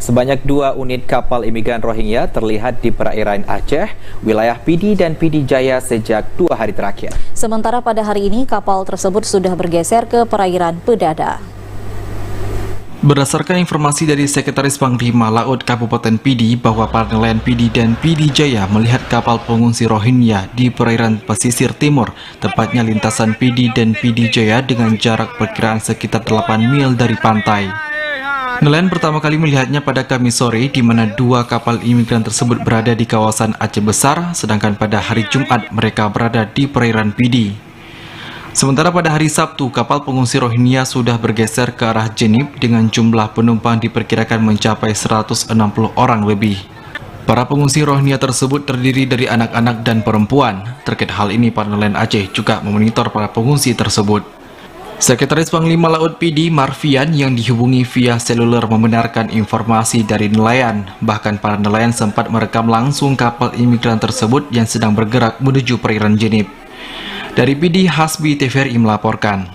Sebanyak 2 unit kapal imigran Rohingya terlihat di perairan Aceh, wilayah Pidi dan Pidi Jaya sejak 2 hari terakhir. Sementara pada hari ini kapal tersebut sudah bergeser ke perairan Pedada. Berdasarkan informasi dari Sekretaris Panglima Laut Kabupaten Pidi bahwa para nelayan Pidi dan Pidi Jaya melihat kapal pengungsi Rohingya di perairan pesisir timur, tepatnya lintasan Pidi dan Pidi Jaya dengan jarak perkiraan sekitar 8 mil dari pantai. Nelayan pertama kali melihatnya pada Kamis sore, di mana 2 kapal imigran tersebut berada di kawasan Aceh Besar, sedangkan pada hari Jumat mereka berada di perairan Pidi. Sementara pada hari Sabtu, kapal pengungsi Rohingya sudah bergeser ke arah Jenib dengan jumlah penumpang diperkirakan mencapai 160 orang lebih. Para pengungsi Rohingya tersebut terdiri dari anak-anak dan perempuan. Terkait hal ini, para nelayan Aceh juga memonitor para pengungsi tersebut. Sekretaris Panglima Laut Pidi, Marfian, yang dihubungi via seluler membenarkan informasi dari nelayan. Bahkan para nelayan sempat merekam langsung kapal imigran tersebut yang sedang bergerak menuju perairan Jenib. Dari Pidi, Hasbi TVRI melaporkan.